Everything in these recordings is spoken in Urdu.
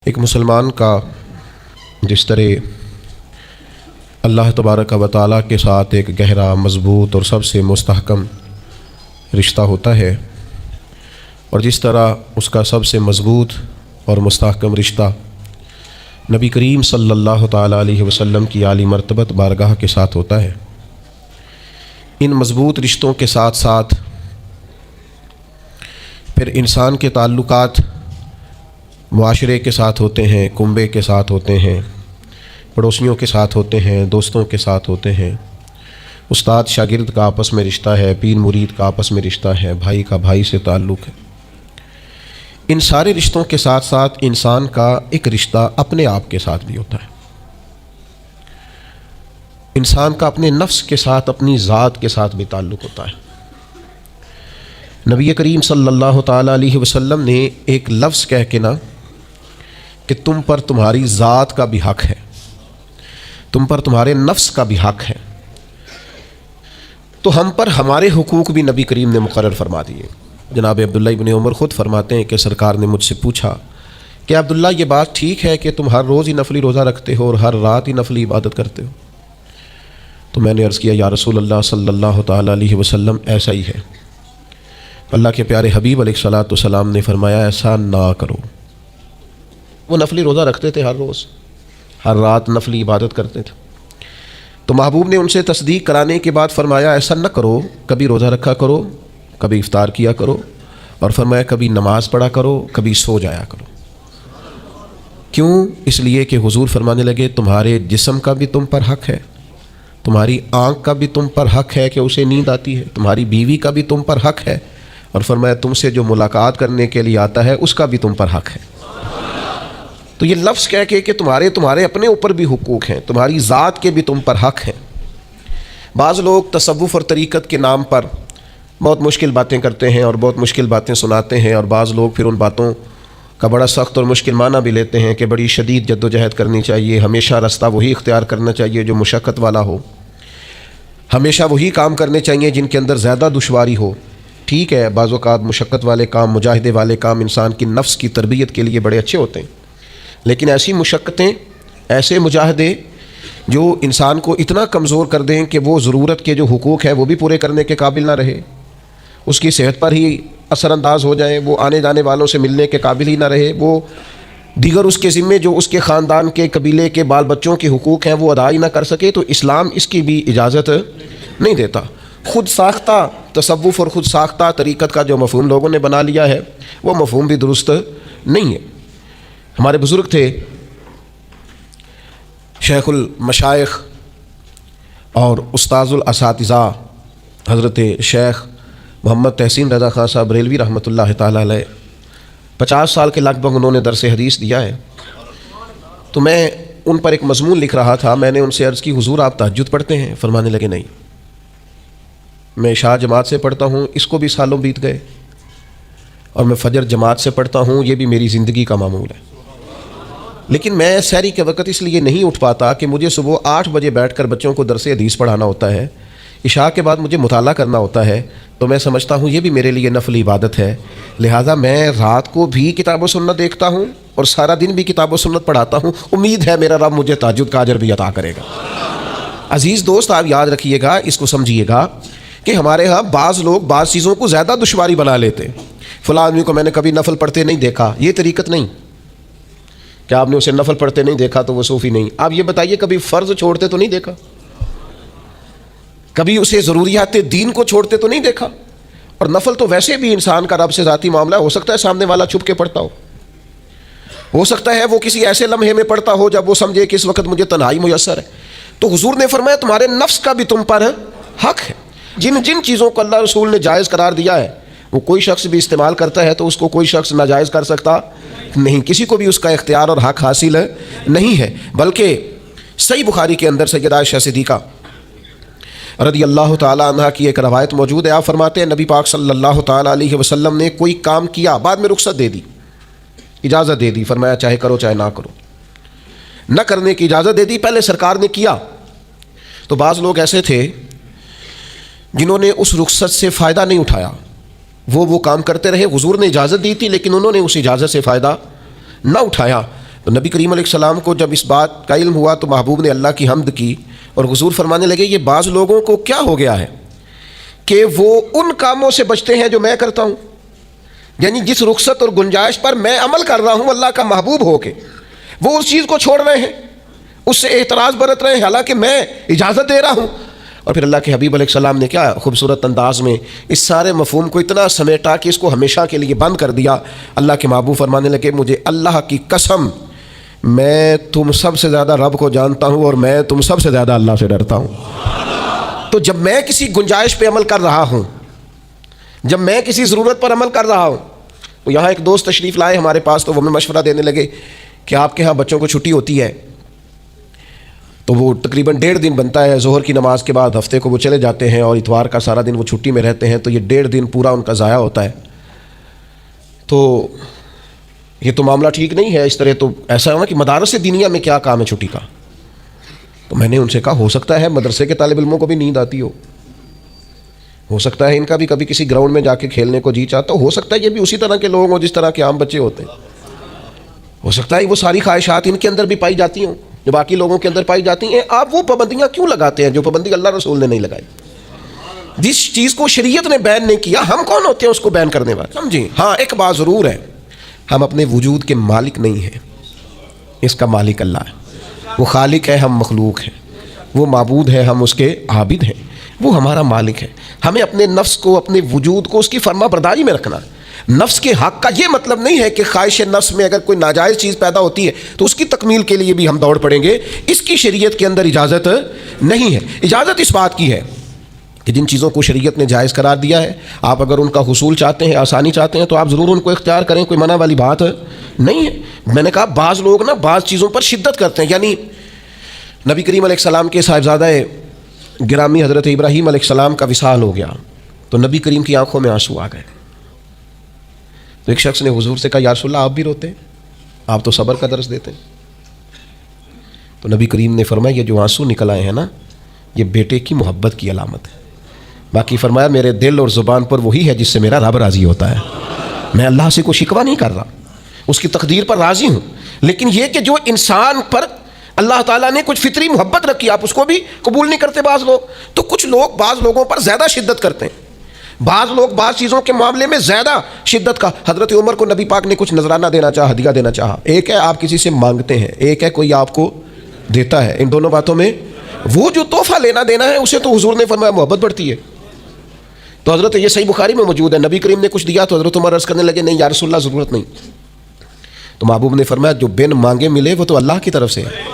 ایک مسلمان کا جس طرح اللہ تبارک و تعالیٰ کے ساتھ ایک گہرا، مضبوط اور سب سے مستحکم رشتہ ہوتا ہے، اور جس طرح اس کا سب سے مضبوط اور مستحکم رشتہ نبی کریم صلی اللہ تعالیٰ علیہ وسلم کی عالی مرتبت بارگاہ کے ساتھ ہوتا ہے، ان مضبوط رشتوں کے ساتھ ساتھ پھر انسان کے تعلقات معاشرے کے ساتھ ہوتے ہیں، کنبے کے ساتھ ہوتے ہیں، پڑوسیوں کے ساتھ ہوتے ہیں، دوستوں کے ساتھ ہوتے ہیں، استاد شاگرد کا آپس میں رشتہ ہے، پیر مرید کا آپس میں رشتہ ہے، بھائی کا بھائی سے تعلق ہے۔ ان سارے رشتوں کے ساتھ ساتھ انسان کا ایک رشتہ اپنے آپ کے ساتھ بھی ہوتا ہے۔ انسان کا اپنے نفس کے ساتھ، اپنی ذات کے ساتھ بھی تعلق ہوتا ہے۔ نبی کریم صلی اللہ تعالیٰ علیہ وسلم نے ایک لفظ کہہ کے نا کہ تم پر تمہاری ذات کا بھی حق ہے، تم پر تمہارے نفس کا بھی حق ہے، تو ہم پر ہمارے حقوق بھی نبی کریم نے مقرر فرما دیے۔ جناب عبداللہ ابن عمر خود فرماتے ہیں کہ سرکار نے مجھ سے پوچھا کہ عبداللہ یہ بات ٹھیک ہے کہ تم ہر روز ہی نفلی روزہ رکھتے ہو اور ہر رات ہی نفلی عبادت کرتے ہو؟ تو میں نے عرض کیا یا رسول اللہ صلی اللہ تعالیٰ علیہ وسلم ایسا ہی ہے۔ اللہ کے پیارے حبیب علیہ الصلوۃ والسلام نے فرمایا ایسا نہ کرو۔ وہ نفلی روزہ رکھتے تھے، ہر روز ہر رات نفلی عبادت کرتے تھے، تو محبوب نے ان سے تصدیق کرانے کے بعد فرمایا ایسا نہ کرو، کبھی روزہ رکھا کرو، کبھی افطار کیا کرو، اور فرمایا کبھی نماز پڑھا کرو، کبھی سو جایا کرو۔ کیوں؟ اس لیے کہ حضور فرمانے لگے تمہارے جسم کا بھی تم پر حق ہے، تمہاری آنکھ کا بھی تم پر حق ہے کہ اسے نیند آتی ہے، تمہاری بیوی کا بھی تم پر حق ہے، اور فرمایا تم سے جو ملاقات کرنے کے لیے آتا ہے اس کا بھی تم پر حق ہے۔ تو یہ لفظ کہہ کے کہ تمہارے اپنے اوپر بھی حقوق ہیں، تمہاری ذات کے بھی تم پر حق ہیں۔ بعض لوگ تصوف اور طریقت کے نام پر بہت مشکل باتیں کرتے ہیں اور بہت مشکل باتیں سناتے ہیں، اور بعض لوگ پھر ان باتوں کا بڑا سخت اور مشکل معنی بھی لیتے ہیں کہ بڑی شدید جد و جہد کرنی چاہیے، ہمیشہ راستہ وہی اختیار کرنا چاہیے جو مشقت والا ہو، ہمیشہ وہی کام کرنے چاہیے جن کے اندر زیادہ دشواری ہو۔ ٹھیک ہے، بعض اوقات مشقت والے کام، مجاہدے والے کام انسان کی نفس کی تربیت کے لیے بڑے اچھے ہوتے ہیں، لیکن ایسی مشقتیں، ایسے مجاہدے جو انسان کو اتنا کمزور کر دیں کہ وہ ضرورت کے جو حقوق ہیں وہ بھی پورے کرنے کے قابل نہ رہے، اس کی صحت پر ہی اثر انداز ہو جائیں، وہ آنے جانے والوں سے ملنے کے قابل ہی نہ رہے، وہ دیگر اس کے ذمے جو اس کے خاندان کے، قبیلے کے بال بچوں کے حقوق ہیں وہ ادا ہی نہ کر سکے، تو اسلام اس کی بھی اجازت نہیں دیتا۔ خود ساختہ تصوف اور خود ساختہ طریقت کا جو مفہوم لوگوں نے بنا لیا ہے وہ مفہوم بھی درست نہیں ہے۔ ہمارے بزرگ تھے شیخ المشائخ اور استاذ الاساتذہ حضرت شیخ محمد تحسین رضا خان صاحب بریلوی رحمۃ اللہ تعالیٰ علیہ، 50 سال کے لگ بھگ انہوں نے درس حدیث دیا ہے۔ تو میں ان پر ایک مضمون لکھ رہا تھا، میں نے ان سے عرض کی حضور آپ تہجد پڑھتے ہیں؟ فرمانے لگے نہیں، میں عشاء جماعت سے پڑھتا ہوں، اس کو بھی سالوں بیت گئے، اور میں فجر جماعت سے پڑھتا ہوں، یہ بھی میری زندگی کا معمول ہے، لیکن میں سحری کے وقت اس لیے نہیں اٹھ پاتا کہ مجھے صبح 8 بجے بیٹھ کر بچوں کو درس حدیث پڑھانا ہوتا ہے، عشاء کے بعد مجھے مطالعہ کرنا ہوتا ہے، تو میں سمجھتا ہوں یہ بھی میرے لیے نفلی عبادت ہے، لہٰذا میں رات کو بھی کتاب و سنت دیکھتا ہوں اور سارا دن بھی کتاب و سنت پڑھاتا ہوں، امید ہے میرا رب مجھے تہجد کا اجر بھی عطا کرے گا۔ عزیز دوست، آپ یاد رکھیے گا، اس کو سمجھیے گا کہ ہمارے ہاں بعض لوگ بعض چیزوں کو زیادہ دشواری بنا لیتے ہیں۔ فلاں آدمی کو میں نے کبھی نفل پڑھتے نہیں دیکھا، یہ طریقت نہیں کہ آپ نے اسے نفل پڑھتے نہیں دیکھا تو وہ صوفی نہیں۔ آپ یہ بتائیے کبھی فرض چھوڑتے تو نہیں دیکھا، کبھی اسے ضروریات دین کو چھوڑتے تو نہیں دیکھا، اور نفل تو ویسے بھی انسان کا رب سے ذاتی معاملہ، ہو سکتا ہے سامنے والا چھپ کے پڑھتا ہو سکتا ہے وہ کسی ایسے لمحے میں پڑھتا ہو جب وہ سمجھے کہ اس وقت مجھے تنہائی میسر ہے۔ تو حضور نے فرمایا تمہارے نفس کا بھی تم پر حق ہے۔ جن چیزوں کو اللہ رسول نے جائز قرار دیا ہے وہ کوئی شخص بھی استعمال کرتا ہے تو اس کو کوئی شخص ناجائز کر سکتا نہیں، کسی کو بھی اس کا اختیار اور حق حاصل نہیں ہے۔ بلکہ صحیح بخاری کے اندر سیدہ عائشہ صدیقہ رضی اللہ تعالی عنہ کی ایک روایت موجود ہے، آپ فرماتے ہیں نبی پاک صلی اللہ تعالی علیہ وسلم نے کوئی کام کیا، بعد میں رخصت دے دی، اجازت دے دی، فرمایا چاہے کرو چاہے نہ کرو، نہ کرنے کی اجازت دے دی، پہلے سرکار نے کیا۔ تو بعض لوگ ایسے تھے جنہوں نے اس رخصت سے فائدہ نہیں اٹھایا، وہ کام کرتے رہے، حضور نے اجازت دی تھی لیکن انہوں نے اس اجازت سے فائدہ نہ اٹھایا۔ تو نبی کریم علیہ السلام کو جب اس بات کا علم ہوا تو محبوب نے اللہ کی حمد کی اور حضور فرمانے لگے یہ بعض لوگوں کو کیا ہو گیا ہے کہ وہ ان کاموں سے بچتے ہیں جو میں کرتا ہوں، یعنی جس رخصت اور گنجائش پر میں عمل کر رہا ہوں اللہ کا محبوب ہو کے، وہ اس چیز کو چھوڑ رہے ہیں، اس سے اعتراض برت رہے ہیں حالانکہ میں اجازت دے رہا ہوں۔ اور پھر اللہ کے حبیب علیہ السلام نے کیا خوبصورت انداز میں اس سارے مفہوم کو اتنا سمیٹا کہ اس کو ہمیشہ کے لیے بند کر دیا۔ اللہ کے محبوب فرمانے لگے مجھے اللہ کی قسم میں تم سب سے زیادہ رب کو جانتا ہوں اور میں تم سب سے زیادہ اللہ سے ڈرتا ہوں۔ تو جب میں کسی گنجائش پہ عمل کر رہا ہوں، جب میں کسی ضرورت پر عمل کر رہا ہوں، تو یہاں ایک دوست تشریف لائے ہمارے پاس تو وہ ہمیں مشورہ دینے لگے کہ آپ کے ہاں بچوں کو چھٹی ہوتی ہے تو وہ تقریباً 1.5 دن بنتا ہے، ظہر کی نماز کے بعد ہفتے کو وہ چلے جاتے ہیں اور اتوار کا سارا دن وہ چھٹی میں رہتے ہیں، تو یہ 1.5 دن پورا ان کا ضائع ہوتا ہے۔ تو یہ تو معاملہ ٹھیک نہیں ہے، اس طرح تو ایسا ہے نا کہ مدارس دینیہ میں کیا کام ہے چھٹی کا؟ تو میں نے ان سے کہا ہو سکتا ہے مدرسے کے طالب علموں کو بھی نیند آتی ہو سکتا ہے ان کا بھی کبھی کسی گراؤنڈ میں جا کے کھیلنے کو جی چاہتا ہو سکتا ہے یہ بھی اسی طرح کے لوگ ہوں جس طرح کے عام بچے ہوتے ہیں، ہو سکتا ہے وہ ساری خواہشات ان کے اندر بھی پائی جاتی ہوں جو باقی لوگوں کے اندر پائی جاتی ہیں۔ آپ وہ پابندیاں کیوں لگاتے ہیں جو پابندی اللہ رسول نے نہیں لگائی؟ جس چیز کو شریعت نے بین نہیں کیا ہم کون ہوتے ہیں اس کو بین کرنے والے؟ سمجھیں؟ ہاں ایک بات ضرور ہے، ہم اپنے وجود کے مالک نہیں ہیں، اس کا مالک اللہ ہے، وہ خالق ہے ہم مخلوق ہیں، وہ معبود ہے ہم اس کے عابد ہیں، وہ ہمارا مالک ہے۔ ہمیں اپنے نفس کو اپنے وجود کو اس کی فرما برداری میں رکھنا۔ نفس کے حق کا یہ مطلب نہیں ہے کہ خواہش نفس میں اگر کوئی ناجائز چیز پیدا ہوتی ہے تو اس کی تکمیل کے لیے بھی ہم دوڑ پڑیں گے، اس کی شریعت کے اندر اجازت نہیں ہے۔ اجازت اس بات کی ہے کہ جن چیزوں کو شریعت نے جائز قرار دیا ہے آپ اگر ان کا حصول چاہتے ہیں، آسانی چاہتے ہیں تو آپ ضرور ان کو اختیار کریں، کوئی منع والی بات نہیں ہے۔ میں نے کہا بعض لوگ نا بعض چیزوں پر شدت کرتے ہیں، یعنی نبی کریم علیہ السلام کے صاحبزادہ گرامی حضرت ابراہیم علیہ السلام کا وصال ہو گیا تو نبی کریم کی آنکھوں میں آنسو آ گئے۔ تو ایک شخص نے حضور سے کہا یا رسول اللہ آپ بھی روتے ہیں، آپ تو صبر کا درس دیتے ہیں۔ تو نبی کریم نے فرمایا یہ جو آنسو نکل آئے ہیں نا یہ بیٹے کی محبت کی علامت ہے، باقی فرمایا میرے دل اور زبان پر وہی ہے جس سے میرا رب راضی ہوتا ہے، میں اللہ سے کوئی شکوہ نہیں کر رہا، اس کی تقدیر پر راضی ہوں۔ لیکن یہ کہ جو انسان پر اللہ تعالیٰ نے کچھ فطری محبت رکھی آپ اس کو بھی قبول نہیں کرتے بعض لوگ، تو کچھ لوگ بعض لوگوں پر زیادہ شدت کرتے ہیں، بعض لوگ بعض چیزوں کے معاملے میں زیادہ شدت کا۔ حضرت عمر کو نبی پاک نے کچھ نذرانہ دینا چاہا، ہدیہ دینا چاہا، ایک ہے آپ کسی سے مانگتے ہیں، ایک ہے کوئی آپ کو دیتا ہے، ان دونوں باتوں میں وہ جو تحفہ لینا دینا ہے اسے تو حضور نے فرمایا محبت بڑھتی ہے۔ تو حضرت یہ صحیح بخاری میں موجود ہے، نبی کریم نے کچھ دیا تو حضرت عمر عرض کرنے لگے نہیں یا رسول اللہ ضرورت نہیں، تو محبوب نے فرمایا جو بن مانگے ملے وہ تو اللہ کی طرف سے ہے۔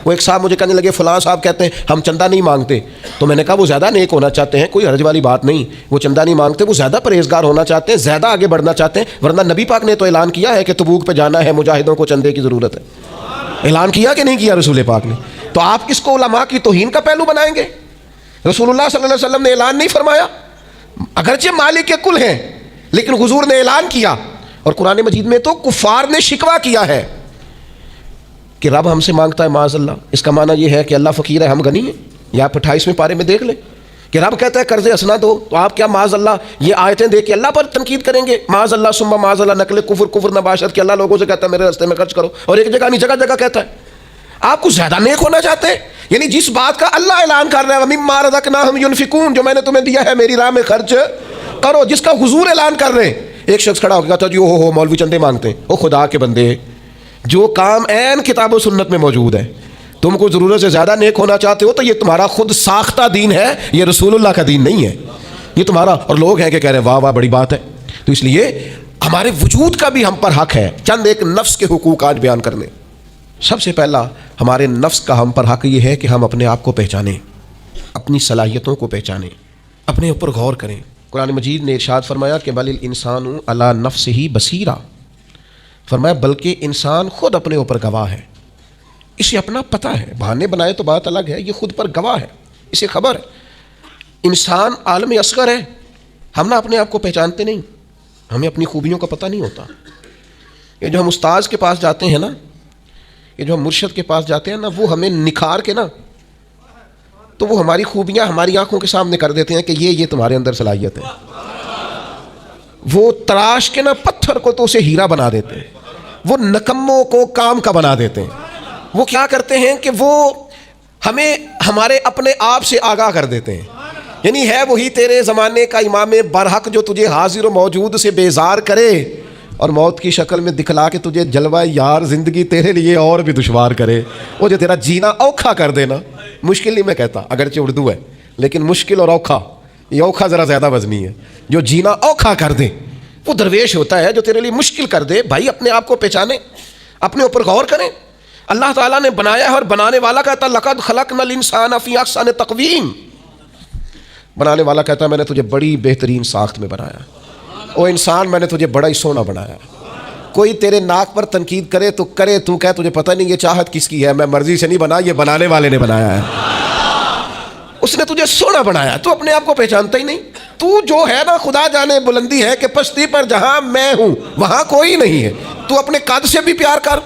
وہ ایک صاحب مجھے کہنے لگے فلاں صاحب کہتے ہیں ہم چندہ نہیں مانگتے، تو میں نے کہا وہ زیادہ نیک ہونا چاہتے ہیں، کوئی حرج والی بات نہیں، وہ چندہ نہیں مانگتے، وہ زیادہ پرہیزگار ہونا چاہتے ہیں، زیادہ آگے بڑھنا چاہتے ہیں، ورنہ نبی پاک نے تو اعلان کیا ہے کہ تبوک پہ جانا ہے، مجاہدوں کو چندے کی ضرورت ہے، اعلان کیا کہ نہیں کیا رسول پاک نے؟ تو آپ کس کو علماء کی توہین کا پہلو بنائیں گے؟ رسول اللہ صلی اللہ علیہ وسلم نے اعلان نہیں فرمایا؟ اگرچہ مالک کل ہیں لیکن حضور نے اعلان کیا، اور قرآن مجید میں تو کفار نے شکوہ کیا ہے کہ رب ہم سے مانگتا ہے معاذ اللہ۔ اس کا معنی یہ ہے کہ اللہ فقیر ہے ہم غنی ہیں، یا آپ 28ویں پارے میں دیکھ لیں کہ رب کہتا ہے قرض حسنہ دو، تو آپ کیا معاذ اللہ یہ آیتیں دیکھ کے اللہ پر تنقید کریں گے؟ معاذ اللہ ثم معاذ اللہ نقل کفر نباشت کہ اللہ لوگوں سے کہتا ہے میرے راستے میں خرچ کرو، اور ایک جگہ نہیں جگہ جگہ کہتا ہے۔ آپ کو زیادہ نیک ہونا چاہتے ہیں، یعنی جس بات کا اللہ اعلان کر رہا ہے وَمِمَّا رَزَقْنَاهُمْ يُنْفِقُونَ، جو میں نے تمہیں دیا ہے میری راہ میں خرچ کرو، جس کا حضور اعلان کر رہے ہیں۔ ایک شخص کھڑا ہو کے کہتا ہے جی ہو مولوی چندے مانگتے ہیں، او خدا کے بندے جو کام عین کتاب و سنت میں موجود ہے، تم کو ضرورت سے زیادہ نیک ہونا چاہتے ہو تو یہ تمہارا خود ساختہ دین ہے، یہ رسول اللہ کا دین نہیں ہے، یہ تمہارا، اور لوگ ہیں کہ کہہ رہے ہیں واہ واہ بڑی بات ہے۔ تو اس لیے ہمارے وجود کا بھی ہم پر حق ہے۔ چند ایک نفس کے حقوق آج بیان کرنے۔ سب سے پہلا ہمارے نفس کا ہم پر حق یہ ہے کہ ہم اپنے آپ کو پہچانیں، اپنی صلاحیتوں کو پہچانیں، اپنے اوپر غور کریں۔ قرآن مجید نے ارشاد فرمایا کہ بل الانسان علی نفسہ بصیرہ، فرمایا بلکہ انسان خود اپنے اوپر گواہ ہے، اسے اپنا پتہ ہے، بہانے بنائے تو بات الگ ہے، یہ خود پر گواہ ہے، اسے خبر ہے۔ انسان عالم اصغر ہے، ہم نہ اپنے آپ کو پہچانتے نہیں، ہمیں اپنی خوبیوں کا پتہ نہیں ہوتا۔ یہ جو ہم استاذ کے پاس جاتے ہیں نا، یہ جو ہم مرشد کے پاس جاتے ہیں نا، وہ ہمیں نکھار کے نا تو وہ ہماری خوبیاں ہماری آنکھوں کے سامنے کر دیتے ہیں کہ یہ تمہارے اندر صلاحیت ہے۔ وہ تراش کے نا پتھر کو تو اسے ہیرا بنا دیتے ہیں، وہ نکموں کو کام کا بنا دیتے ہیں. وہ کیا کرتے ہیں کہ وہ ہمیں ہمارے اپنے آپ سے آگاہ کر دیتے ہیں. یعنی ہے وہی تیرے زمانے کا امام برحق جو تجھے حاضر و موجود سے بیزار کرے اور موت کی شکل میں دکھلا کے تجھے جلوہ یار زندگی تیرے لیے اور بھی دشوار کرے. وہ جو تیرا جینا اوکھا کر دینا، مشکل نہیں میں کہتا اگرچہ اردو ہے لیکن مشکل اور اوکھا، یہ اوکھا ذرا زیادہ وزنی ہے. جو جینا اوکھا کر دے وہ درویش ہوتا ہے جو تیرے لیے مشکل کر دے. بھائی اپنے آپ کو پہچانے، اپنے اوپر غور کریں. اللہ تعالیٰ نے بنایا ہے اور بنانے والا کہتا ہے لقد خلقنا الانسان فی احسن تقویم. بنانے والا کہتا ہے میں نے تجھے بڑی بہترین ساخت میں بنایا. او انسان میں نے تجھے بڑا ہی سونا بنایا. کوئی تیرے ناک پر تنقید کرے تو کرے، تو کہے تجھے پتہ نہیں یہ چاہت کس کی ہے، میں مرضی سے نہیں بنا، یہ بنانے والے نے بنایا ہے. اس نے تجھے سونا بنایا. تو اپنے آپ کو پہچانتا ہی نہیں. تو جو ہے نا خدا جانے بلندی ہے کہ پستی پر جہاں میں ہوں وہاں کوئی نہیں ہے. تو اپنے قد سے بھی پیار کر،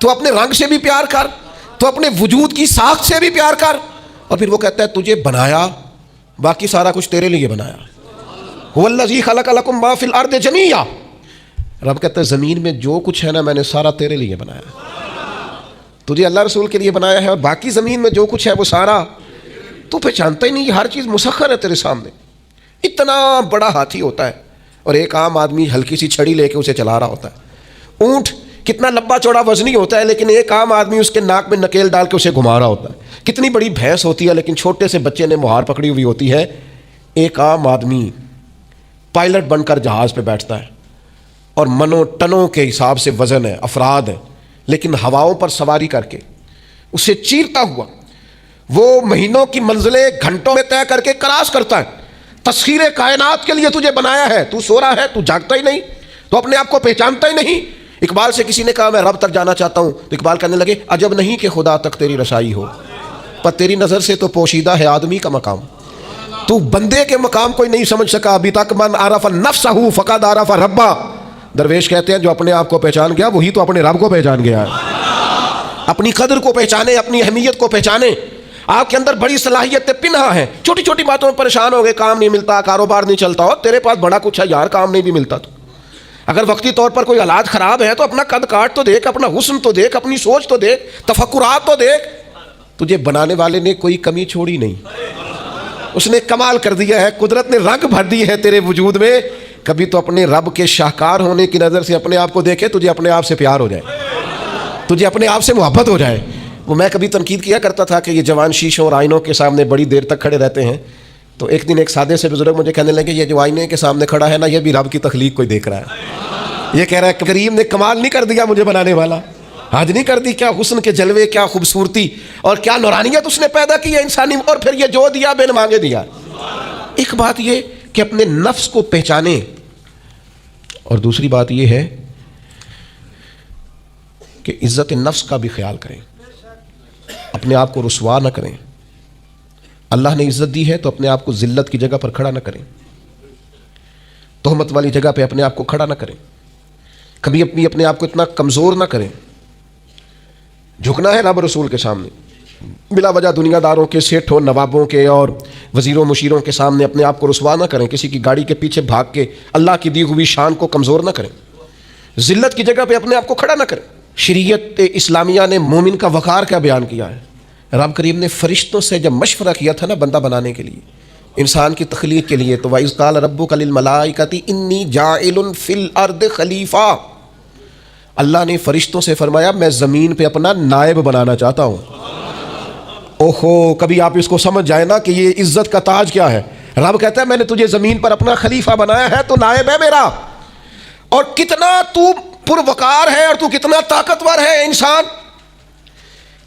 تو اپنے رنگ سے بھی پیار کر، تو اپنے وجود کی ساخت سے بھی پیار کر. اور پھر وہ کہتا ہے تجھے بنایا، باقی سارا کچھ تیرے لیے بنایا. هو الذی خلق لکم ما فی الارض جمیعا. رب کہتا ہے زمین میں جو کچھ ہے نا میں نے سارا تیرے لیے بنایا. تجھے اللہ رسول کے لیے بنایا ہے اور باقی زمین میں جو کچھ ہے وہ سارا تو پہچانتا ہی نہیں. یہ ہر چیز مسخر ہے تیرے سامنے. اتنا بڑا ہاتھی ہوتا ہے اور ایک عام آدمی ہلکی سی چھڑی لے کے اسے چلا رہا ہوتا ہے. اونٹ کتنا لمبا چوڑا وزنی ہوتا ہے لیکن ایک عام آدمی اس کے ناک میں نکیل ڈال کے اسے گھما رہا ہوتا ہے. کتنی بڑی بھینس ہوتی ہے لیکن چھوٹے سے بچے نے مہار پکڑی ہوئی ہوتی ہے. ایک عام آدمی پائلٹ بن کر جہاز پہ بیٹھتا ہے اور منوں ٹنوں کے حساب سے وزن ہے، افراد ہے، لیکن ہواؤں پر سواری کر کے اسے چیرتا ہوا وہ مہینوں کی منزلیں گھنٹوں میں طے کر کے کراس کرتا ہے. تسخیر کائنات کے لیے تجھے بنایا ہے، تو سو رہا ہے، تو جاگتا ہی نہیں، تو اپنے آپ کو پہچانتا ہی نہیں. اقبال سے کسی نے کہا میں رب تک جانا چاہتا ہوں تو اقبال کہنے لگے عجب نہیں کہ خدا تک تیری رسائی ہو، پر تیری نظر سے تو پوشیدہ ہے آدمی کا مقام. تو بندے کے مقام کوئی نہیں سمجھ سکا ابھی تک. من عرف نفسہ فقد عرف ربہ. درویش کہتے ہیں جو اپنے آپ کو پہچان گیا وہی تو اپنے رب کو پہچان گیا ہے. اپنی قدر کو پہچانے، اپنی اہمیت کو پہچانے. آپ کے اندر بڑی صلاحیتیں پنہا ہیں. چھوٹی چھوٹی باتوں میں پریشان ہو گئے، کام نہیں ملتا، کاروبار نہیں چلتا. ہو تیرے پاس بڑا کچھ ہے یار، کام نہیں بھی ملتا. تو اگر وقتی طور پر کوئی حالات خراب ہے تو اپنا قد کاٹ تو دیکھ، اپنا حسن تو دیکھ، اپنی سوچ تو دیکھ، تفکرات تو دیکھ. تجھے بنانے والے نے کوئی کمی چھوڑی نہیں. اس نے کمال کر دیا ہے، قدرت نے رنگ بھر دی ہے تیرے وجود میں. کبھی تو اپنے رب کے شاہکار ہونے کی نظر سے اپنے آپ کو دیکھے، تجھے اپنے آپ سے پیار ہو جائے، تجھے اپنے آپ سے محبت ہو جائے. وہ میں کبھی تنقید کیا کرتا تھا کہ یہ جوان شیشوں اور آئینوں کے سامنے بڑی دیر تک کھڑے رہتے ہیں. تو ایک دن ایک سادے سے بزرگ مجھے کہنے لگے یہ جو آئینے کے سامنے کھڑا ہے نا یہ بھی رب کی تخلیق کوئی دیکھ رہا ہے. یہ کہہ رہا ہے کریم نے کمال نہیں کر دیا مجھے بنانے والا، حد نہیں کر دی. کیا حسن کے جلوے، کیا خوبصورتی اور کیا نورانیت اس نے پیدا کی ہے انسانی. اور پھر یہ جو دیا بن مانگے دیا. ایک بات یہ کہ اپنے نفس کو پہچانے اور دوسری بات یہ ہے کہ عزت نفس کا بھی خیال کریں، اپنے آپ کو رسوا نہ کریں. اللہ نے عزت دی ہے تو اپنے آپ کو ذلت کی جگہ پر کھڑا نہ کریں، تہمت والی جگہ پہ اپنے آپ کو کھڑا نہ کریں. کبھی اپنے آپ کو اتنا کمزور نہ کریں. جھکنا ہے رب رسول کے سامنے. بلا وجہ دنیا داروں کے، سیٹھوں، نوابوں کے اور وزیروں مشیروں کے سامنے اپنے آپ کو رسوا نہ کریں. کسی کی گاڑی کے پیچھے بھاگ کے اللہ کی دی ہوئی شان کو کمزور نہ کریں. ذلت کی جگہ پہ اپنے آپ کو کھڑا نہ کریں. شریعت اسلامیہ نے مومن کا وقار کیا بیان کیا ہے. رب کریم نے فرشتوں سے جب مشورہ کیا تھا نا بندہ بنانے کے لیے، انسان کی تخلیق کے لیے، تو وَإِذْ قَالَ رَبُّكَ لِلْمَلَائِكَةِ إِنِّي جَاعِلٌ فِي الْأَرْضِ خَلِيفَةً. اللہ نے فرشتوں سے فرمایا میں زمین پہ اپنا نائب بنانا چاہتا ہوں. اوہو، کبھی آپ اس کو سمجھ جائے نا کہ یہ عزت کا تاج کیا ہے. رب کہتا ہے میں نے تجھے زمین پر اپنا خلیفہ بنایا ہے تو نائب ہے میرا. اور کتنا تو پروقار ہے اور تو کتنا طاقتور ہے انسان.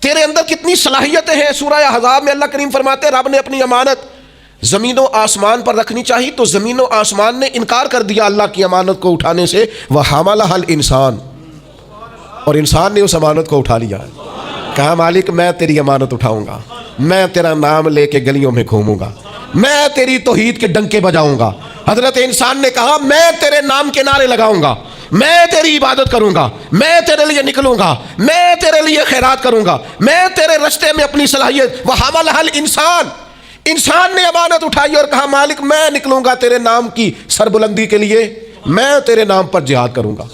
تیرے اندر کتنی صلاحیتیں ہیں. سورہ احزاب میں اللہ کریم فرماتے ہیں رب نے اپنی امانت زمین و آسمان پر رکھنی چاہیے تو زمین و آسمان نے انکار کر دیا اللہ کی امانت کو اٹھانے سے. وَحَمَلَهَا الْإِنسان. اور انسان نے اس امانت کو اٹھا لیا. کہا مالک میں تیری امانت اٹھاؤں گا، میں تیرا نام لے کے گلیوں میں گھوموں گا، میں تیری توحید کے ڈنکے بجاؤں گا. حضرت انسان نے کہا میں تیرے نام کے نعرے لگاؤں گا، میں تیری عبادت کروں گا، میں تیرے لیے نکلوں گا، میں تیرے لیے خیرات کروں گا، میں تیرے رستے میں اپنی صلاحیت. وَحَمَلَهَا الْإِنسان. انسان نے امانت اٹھائی اور کہا مالک میں نکلوں گا تیرے نام کی سربلندی کے لیے، میں تیرے نام پر جہاد کروں گا.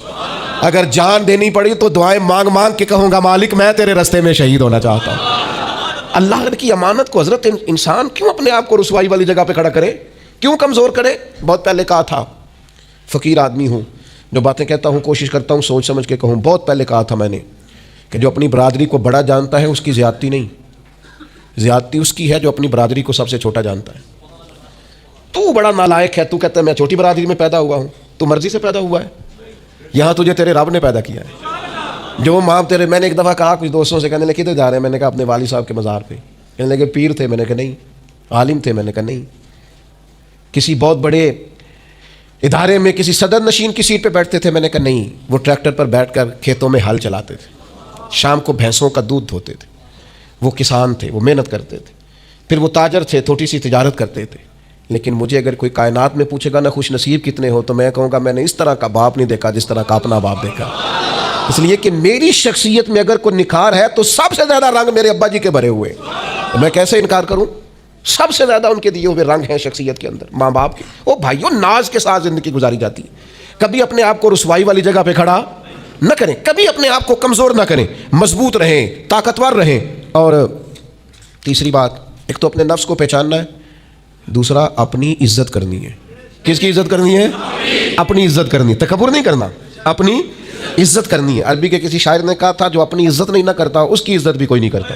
اگر جان دینی پڑی تو دعائیں مانگ مانگ کے کہوں گا مالک میں تیرے رستے میں شہید ہونا چاہتا ہوں۔ اللہ کی امانت کو حضرت انسان کیوں اپنے آپ کو رسوائی والی جگہ پہ کھڑا کرے، کیوں کمزور کرے؟ بہت پہلے کہا تھا، فقیر آدمی ہوں، جو باتیں کہتا ہوں کوشش کرتا ہوں سوچ سمجھ کے کہوں۔ بہت پہلے کہا تھا میں نے کہ جو اپنی برادری کو بڑا جانتا ہے اس کی زیادتی نہیں، زیادتی اس کی ہے جو اپنی برادری کو سب سے چھوٹا جانتا ہے۔ تو بڑا نالائق ہے، تو کہتا ہے میں چھوٹی برادری میں پیدا ہوا ہوں، تو مرضی سے پیدا ہوا ہے، یہاں تجھے تیرے رب نے پیدا کیا ہے۔ جو ماں تیرے، میں نے ایک دفعہ کہا کچھ دوستوں سے، کہنے لگے کدھر جا رہے ہیں؟ میں نے کہا اپنے والد صاحب کے مزار پہ۔ کہنے لگے پیر تھے؟ میں نے کہا نہیں۔ عالم تھے؟ میں نے کہا نہیں۔ کسی بہت بڑے ادارے میں کسی صدر نشین کی سیٹ پہ بیٹھتے تھے؟ میں نے کہا نہیں۔ وہ ٹریکٹر پر بیٹھ کر کھیتوں میں ہل چلاتے تھے، شام کو بھینسوں کا دودھ دھوتے تھے، وہ کسان تھے، وہ محنت کرتے تھے۔ پھر وہ تاجر تھے، چھوٹی سی تجارت کرتے تھے۔ لیکن مجھے اگر کوئی کائنات میں پوچھے گا نا خوش نصیب کتنے ہو، تو میں کہوں گا میں نے اس طرح کا باپ نہیں دیکھا جس طرح کا اپنا باپ دیکھا۔ اس لیے کہ میری شخصیت میں اگر کوئی نکھار ہے تو سب سے زیادہ رنگ میرے ابا جی کے بھرے ہوئے، میں کیسے انکار کروں؟ سب سے زیادہ ان کے دیے ہوئے رنگ ہیں شخصیت کے اندر، ماں باپ کے۔ وہ بھائیوں ناز کے ساتھ زندگی گزاری جاتی ہے۔ کبھی اپنے آپ کو رسوائی والی جگہ پہ کھڑا نہ کریں، کبھی اپنے آپ کو کمزور نہ کریں، مضبوط رہیں، طاقتور رہیں۔ اور تیسری بات، ایک تو اپنے نفس کو پہچاننا ہے، دوسرا اپنی عزت کرنی ہے۔ کس کی عزت کرنی ہے؟ اپنی عزت کرنی، تکبر نہیں کرنا، اپنی عزت کرنی ہے۔ عربی کے کسی شاعر نے کہا تھا جو اپنی عزت نہیں نہ کرتا اس کی عزت بھی کوئی نہیں کرتا۔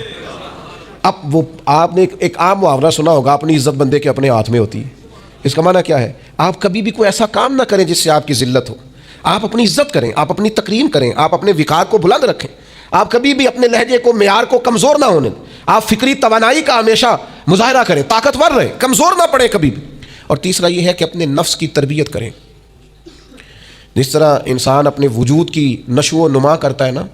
اب وہ آپ نے ایک عام محاورہ سنا ہوگا، اپنی عزت بندے کے اپنے ہاتھ میں ہوتی ہے۔ اس کا معنی کیا ہے؟ آپ کبھی بھی کوئی ایسا کام نہ کریں جس سے آپ کی ذلت ہو، آپ اپنی عزت کریں، آپ اپنی تکریم کریں، آپ اپنے وقار کو بلند رکھیں، آپ کبھی بھی اپنے لہجے کو، معیار کو کمزور نہ ہونے دیں، آپ فکری توانائی کا ہمیشہ مظاہرہ کریں، طاقتور رہیں، کمزور نہ پڑے کبھی بھی۔ اور تیسرا یہ ہے کہ اپنے نفس کی تربیت کریں۔ جس طرح انسان اپنے وجود کی نشو و نما کرتا ہے نا،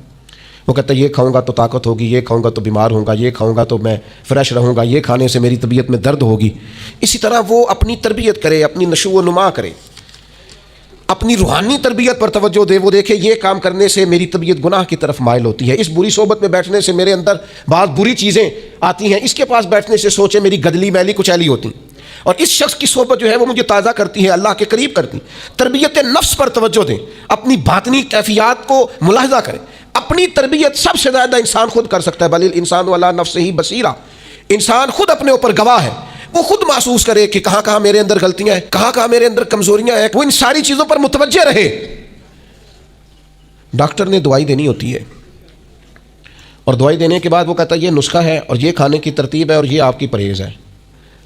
وہ کہتا ہے یہ کھاؤں گا تو طاقت ہوگی، یہ کھاؤں گا تو بیمار ہوں گا، یہ کھاؤں گا تو میں فریش رہوں گا، یہ کھانے سے میری طبیعت میں درد ہوگی۔ اسی طرح وہ اپنی تربیت کرے، اپنی نشو و نما کرے، اپنی روحانی تربیت پر توجہ دے۔ وہ دیکھے یہ کام کرنے سے میری طبیعت گناہ کی طرف مائل ہوتی ہے، اس بری صحبت میں بیٹھنے سے میرے اندر بعض بری چیزیں آتی ہیں، اس کے پاس بیٹھنے سے سوچے میری گدلی میلی کچیلی ہوتی، اور اس شخص کی صحبت جو ہے وہ مجھے تازہ کرتی ہے، اللہ کے قریب کرتی۔ تربیت نفس پر توجہ دیں، اپنی باطنی کیفیات کو ملاحظہ کریں۔ اپنی تربیت سب سے زیادہ انسان خود کر سکتا ہے، بل الانسان علی نفسہ بصیرہ۔ انسان خود اپنے اوپر گواہ ہے، وہ خود محسوس کرے کہ کہاں کہاں میرے اندر غلطیاں ہیں، کہاں کہاں میرے اندر کمزوریاں ہیں، وہ ان ساری چیزوں پر متوجہ رہے۔ ڈاکٹر نے دوائی دینی ہوتی ہے، اور دوائی دینے کے بعد وہ کہتا ہے یہ نسخہ ہے اور یہ کھانے کی ترتیب ہے اور یہ آپ کی پرہیز ہے۔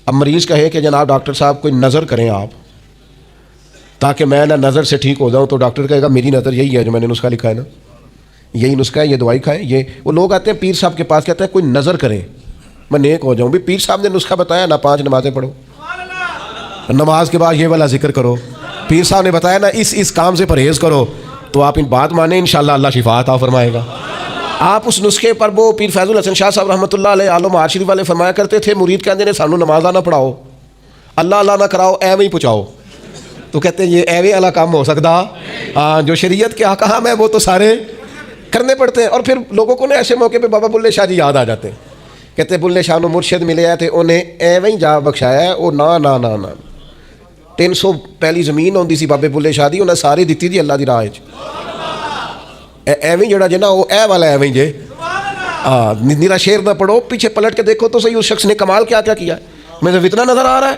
اب مریض کہے کہ جناب ڈاکٹر صاحب کوئی نظر کریں آپ تاکہ میں نہ نظر سے ٹھیک ہو جاؤں، تو ڈاکٹر کہے گا میری نظر یہی ہے جو میں نے نسخہ لکھا ہے نا، یہی نسخہ ہے، یہ دوائی کھائیں۔ یہ وہ لوگ آتے ہیں پیر صاحب کے پاس، کہتے ہیں کوئی نظر کریں میں نیک ہو جاؤں۔ بھی پیر صاحب نے نسخہ بتایا نا 5 نمازیں پڑھو، نماز کے بعد یہ والا ذکر کرو، پیر صاحب نے بتایا نا اس کام سے پرہیز کرو، تو آپ ان بات مانیں انشاءاللہ اللہ شفا عطا فرمائے گا۔ آپ اس نسخے پر، وہ پیر فیض الحسن شاہ صاحب رحمۃ اللہ علیہ عالم معاشری والے فرمایا کرتے تھے، مرید کہتے ہیں سانو نمازاں نہ پڑھاؤ، اللہ اللہ نہ کراؤ، ایویں ہی پہنچاؤ۔ تو کہتے ہیں یہ ایویں والا کام ہو سکتا، جو شریعت کے احکام ہے وہ تو سارے کرنے پڑتے ہیں۔ اور پھر لوگوں کو نا ایسے موقع پہ بابا بلے شاہ جی یاد آ جاتے ہیں، کہتے بلے شاہ نو مرشد ملے ہے تے انہیں ایویں ہی جا بخشایا ہے، وہ نہ 300 پہلی زمین ہوندی سی بابے بلے شاہ دی، انہیں ساری دیتی دی اللہ دی راہ وچ، ایویں جڑا جے نا وہ اے والا ایویں جے، نیرا شیر نہ پڑھو، پیچھے پلٹ کے دیکھو تو صحیح اس شخص نے کمال کیا کیا کیا ہے، مجھے اتنا نظر آ رہا ہے۔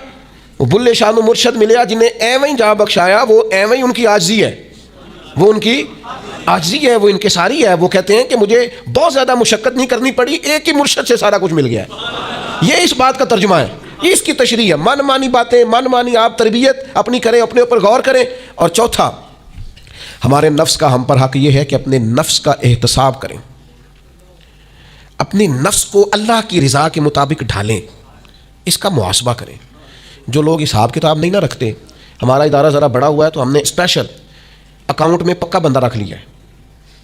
وہ بلے شاہ نو مرشد ملیا جنہیں ایویں جا بخشایا، وہ ایویں ان کی عاجزی ہے، وہ ان کی عاجزی ہے، وہ انکساری ہے۔ وہ کہتے ہیں کہ مجھے بہت زیادہ مشقت نہیں کرنی پڑی، ایک ہی مرشد سے سارا کچھ مل گیا ہے۔ یہ اس بات کا ترجمہ ہے، یہ اس کی تشریح ہے۔ من مانی باتیں، من مانی آپ تربیت اپنی کریں، اپنے اوپر غور کریں۔ اور چوتھا، ہمارے نفس کا ہم پر حق یہ ہے کہ اپنے نفس کا احتساب کریں، اپنے نفس کو اللہ کی رضا کے مطابق ڈھالیں، اس کا محاسبہ کریں۔ جو لوگ حساب کتاب نہیں نہ رکھتے، ہمارا ادارہ ذرا بڑا ہوا ہے تو ہم نے اسپیشل اکاؤنٹ میں پکا بندہ رکھ لیا ہے۔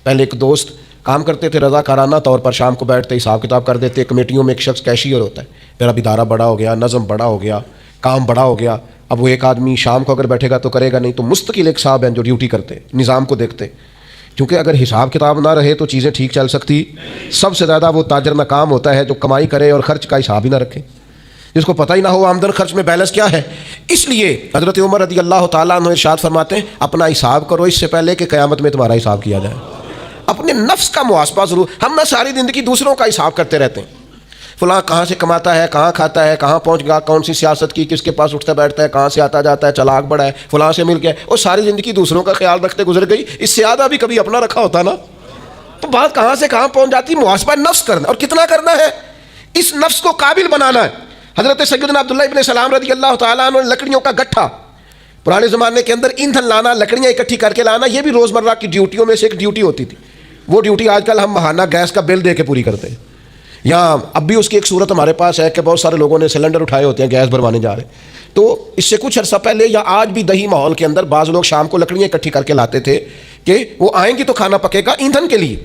پہلے ایک دوست کام کرتے تھے رضاکارانہ طور پر، شام کو بیٹھتے حساب کتاب کر دیتے، کمیٹیوں میں ایک شخص کیشیئر ہوتا ہے۔ پھر اب ادارہ بڑا ہو گیا، نظم بڑا ہو گیا، کام بڑا ہو گیا، اب وہ ایک آدمی شام کو اگر بیٹھے گا تو کرے گا نہیں، تو مستقل ایک صاحب ہیں جو ڈیوٹی کرتے، نظام کو دیکھتے، کیونکہ اگر حساب کتاب نہ رہے تو چیزیں ٹھیک چل سکتی۔ سب سے زیادہ وہ تاجر ناکام ہوتا ہے جو کمائی کرے اور خرچ کا حساب ہی نہ رکھے۔ جس کو پتہ ہی نہ ہو آمدن خرچ میں بیلنس کیا ہے. اس لیے حضرت عمر رضی اللہ تعالیٰ عنہ ارشاد فرماتے ہیں اپنا حساب کرو اس سے پہلے کہ قیامت میں تمہارا حساب کیا جائے. اپنے نفس کا محاسبہ ضرور. ہم نہ ساری زندگی دوسروں کا حساب کرتے رہتے ہیں، فلاں کہاں سے کماتا ہے، کہاں کھاتا ہے، کہاں پہنچ گیا، کون سی سیاست کی، کس کے پاس اٹھتا بیٹھتا ہے، کہاں سے آتا جاتا ہے، چلاک بڑا ہے، فلاں سے مل گیا، اور ساری زندگی دوسروں کا خیال رکھتے گزر گئی. اس سے زیادہ بھی کبھی اپنا رکھا ہوتا نا تو بات کہاں سے کہاں پہنچ جاتی. محاسبہ نفس کرنا، اور کتنا کرنا ہے، اس نفس کو قابل بنانا ہے. حضرت سیدنا عبداللہ ابن سلام رضی اللہ تعالیٰ عنہ لکڑیوں کا گٹھا، پرانے زمانے کے اندر ایندھن لانا، لکڑیاں اکٹھی کر کے لانا، یہ بھی روزمرہ کی ڈیوٹیوں میں سے ایک ڈیوٹی ہوتی تھی. وہ ڈیوٹی آج کل ہم ماہانہ گیس کا بل دے کے پوری کرتے ہیں. یہاں اب بھی اس کی ایک صورت ہمارے پاس ہے کہ بہت سارے لوگوں نے سلنڈر اٹھائے ہوتے ہیں، گیس بھروانے جا رہے ہیں. تو اس سے کچھ عرصہ پہلے یا آج بھی دیہی ماحول کے اندر بعض لوگ شام کو لکڑیاں اکٹھی کر کے لاتے تھے کہ وہ آئیں گی تو کھانا پکے گا ایندھن کے لیے.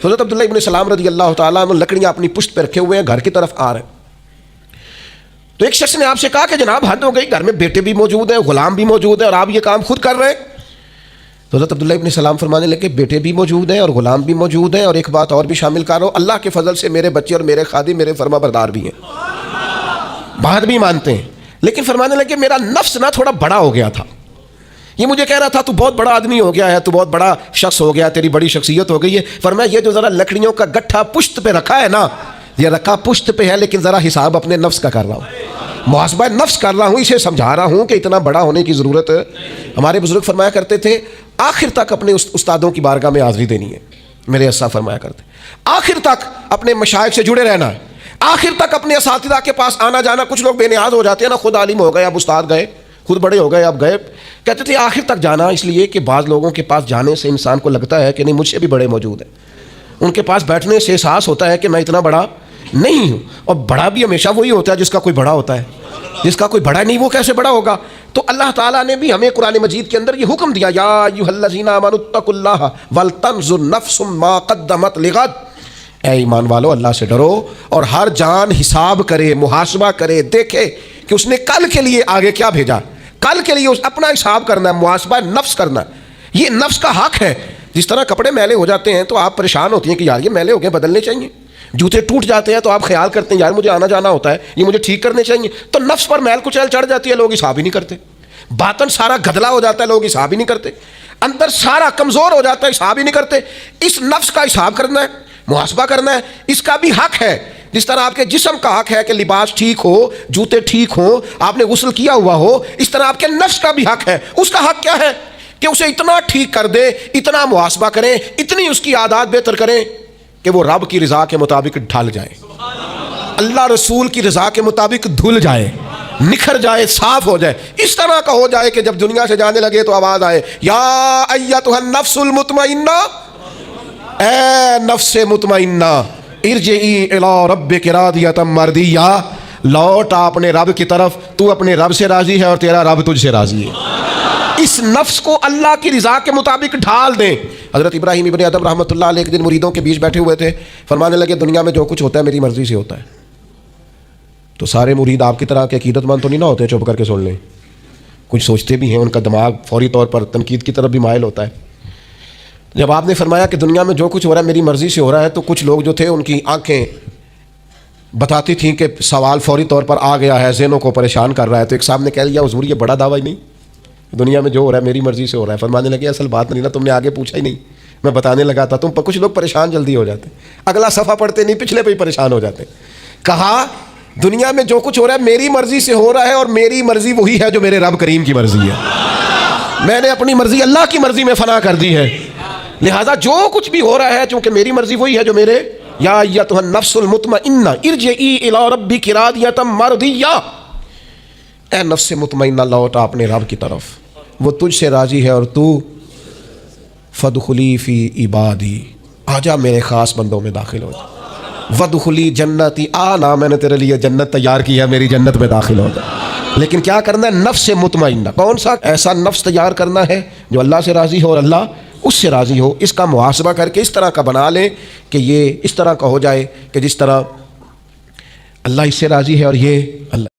حضرت عبداللہ ابن سلام رضی اللہ تعالیٰ عنہ لکڑیاں اپنی پشت پہ رکھے ہوئے ہیں، گھر کی طرف آ رہے ہیں. تو ایک شخص نے آپ سے کہا کہ جناب حد ہو گئی، گھر میں بیٹے بھی موجود ہیں، غلام بھی موجود ہیں، اور آپ یہ کام خود کر رہے ہیں. تو حضرت عبداللہ ابن سلام فرمانے لگے بیٹے بھی موجود ہیں اور غلام بھی موجود ہیں، اور ایک بات اور بھی شامل کر رہا ہوں، اللہ کے فضل سے میرے بچے اور میرے خادم میرے فرما بردار بھی ہیں، بات بھی مانتے ہیں. لیکن فرمانے لگے میرا نفس نہ تھوڑا بڑا ہو گیا تھا. یہ مجھے کہہ رہا تھا تو بہت بڑا آدمی ہو گیا ہے، تو بہت بڑا شخص ہو گیا، تیری بڑی شخصیت ہو گئی ہے. فرمایا یہ جو ذرا لکڑیوں کا گٹھا پشت پہ رکھا ہے نا، یہ رکھا پشت پہ ہے، لیکن ذرا حساب اپنے نفس کا کر رہا ہوں، محاسبہ نفس کر رہا ہوں، اسے سمجھا رہا ہوں کہ اتنا بڑا ہونے کی ضرورت ہے. ہمارے بزرگ فرمایا کرتے تھے آخر تک اپنے استادوں کی بارگاہ میں حاضری دینی ہے. میرے اسا فرمایا کرتے آخر تک اپنے مشائخ سے جڑے رہنا ہے، آخر تک اپنے اساتذہ کے پاس آنا جانا. کچھ لوگ بے نیاز ہو جاتے ہیں نا، خود عالم ہو گئے، اب استاد گئے، خود بڑے ہو گئے، اب گئے. کہتے تھے آخر تک جانا، اس لیے کہ بعض لوگوں کے پاس جانے سے انسان کو لگتا ہے کہ نہیں مجھ سے بھی بڑے موجود ہیں. ان کے پاس بیٹھنے سے احساس ہوتا ہے کہ میں اتنا بڑا نہیں ہوں. اور بڑا بھی ہمیشہ وہی ہوتا ہے جس کا کوئی بڑا ہوتا ہے، جس کا کوئی بڑا نہیں وہ کیسے بڑا ہوگا. تو اللہ تعالیٰ نے بھی ہمیں قرآن مجید کے اندر یہ حکم دیا، یا ایھا الذین آمنوا اتقوا اللہ ولتنظر نفس ما قدمت لغد. اے ایمان والو اللہ سے ڈرو اور ہر جان حساب کرے، محاسبہ کرے، دیکھے کہ اس نے کل کے لیے آگے کیا بھیجا. کل کے لیے اپنا حساب کرنا ہے، محاسبہ نفس کرنا ہے. یہ نفس کا حق ہے. جس طرح کپڑے میلے ہو جاتے ہیں تو آپ پریشان ہوتی ہیں کہ یار یہ میلے ہو گئے، بدلنے چاہیے. جوتے ٹوٹ جاتے ہیں تو آپ خیال کرتے ہیں یار مجھے آنا جانا ہوتا ہے، یہ مجھے ٹھیک کرنے چاہیے. تو نفس پر میل کچیل چڑھ جاتی ہے، لوگ حساب ہی نہیں کرتے. باطن سارا گدلا ہو جاتا ہے، لوگ حساب ہی نہیں کرتے. اندر سارا کمزور ہو جاتا ہے، حساب ہی نہیں کرتے. اس نفس کا حساب کرنا ہے، محاسبہ کرنا ہے. اس کا بھی حق ہے، جس طرح آپ کے جسم کا حق ہے کہ لباس ٹھیک ہو، جوتے ٹھیک ہوں، آپ نے غسل کیا ہوا ہو، اس طرح آپ کے نفس کا بھی حق ہے. اس کا حق کیا ہے کہ اسے اتنا ٹھیک کر دے، اتنا محاسبہ کریں، اتنی اس کی عادات بہتر کریں کہ وہ رب کی رضا کے مطابق ڈھل جائے، اللہ رسول کی رضا کے مطابق دھل جائے، نکھر جائے، صاف ہو جائے. اس طرح کا ہو جائے کہ جب دنیا سے جانے لگے تو آواز آئے یا ایتھا النفس المطمئنہ، اے نفس مطمئنہ ارجعی الی ربک راضیۃ مرضیہ، لوٹ اپنے رب کی طرف، تو اپنے رب سے راضی ہے اور تیرا رب تجھ سے راضی ہے. اس نفس کو اللہ کی رضا کے مطابق ڈھال دیں. حضرت ابراہیم ابن ادم رحمۃ اللہ علیہ ایک دن مریدوں کے بیچ بیٹھے ہوئے تھے، فرمانے لگے دنیا میں جو کچھ ہوتا ہے میری مرضی سے ہوتا ہے. تو سارے مرید آپ کی طرح کے عقیدت مند تو نہیں نہ ہوتے چپ کر کے سن لیں، کچھ سوچتے بھی ہیں، ان کا دماغ فوری طور پر تنقید کی طرف بھی مائل ہوتا ہے. جب آپ نے فرمایا کہ دنیا میں جو کچھ ہو رہا ہے میری مرضی سے ہو رہا ہے، تو کچھ لوگ جو تھے ان کی آنکھیں بتاتی تھیں کہ سوال فوری طور پر آ گیا ہے، ذہنوں کو پریشان کر رہا ہے. تو ایک صاحب نے کہہ لیا حضور یہ بڑا دعویٰ ہی نہیں، دنیا میں جو ہو رہا ہے میری مرضی سے ہو رہا ہے. فرمانے لگے اصل بات نہیں نا، تم نے آگے پوچھا ہی نہیں، میں بتانے لگا تھا. تم پر کچھ لوگ پریشان جلدی ہو جاتے، اگلا صفحہ پڑھتے نہیں، پچھلے پہ ہی پریشان ہو جاتے. کہا دنیا میں جو کچھ ہو رہا ہے میری مرضی سے ہو رہا ہے، اور میری مرضی وہی ہے جو میرے رب کریم کی مرضی ہے. میں نے اپنی مرضی اللہ کی مرضی میں فنا کر دی ہے، لہذا جو کچھ بھی ہو رہا ہے چونکہ میری مرضی وہی ہے جو میرے. یا ایھا النفس المطمئنہ ارجعی الی ربک راضیۃ مرضیہ، اے نفس مطمئنہ لوٹ اپنے رب کی طرف، وہ تجھ سے راضی ہے، اور تو فادخلی فی عبادی، آجا میرے خاص بندوں میں داخل ہو جا. وادخلی جنتی، آنا میں نے تیرے لیے جنت تیار کی ہے، میری جنت میں داخل ہو جا. لیکن کیا کرنا ہے؟ نفس مطمئنہ. کون سا؟ ایسا نفس تیار کرنا ہے جو اللہ سے راضی ہو اور اللہ اس سے راضی ہو. اس کا محاسبہ کر کے اس طرح کا بنا لیں کہ یہ اس طرح کا ہو جائے کہ جس طرح اللہ اس سے راضی ہے اور یہ اللہ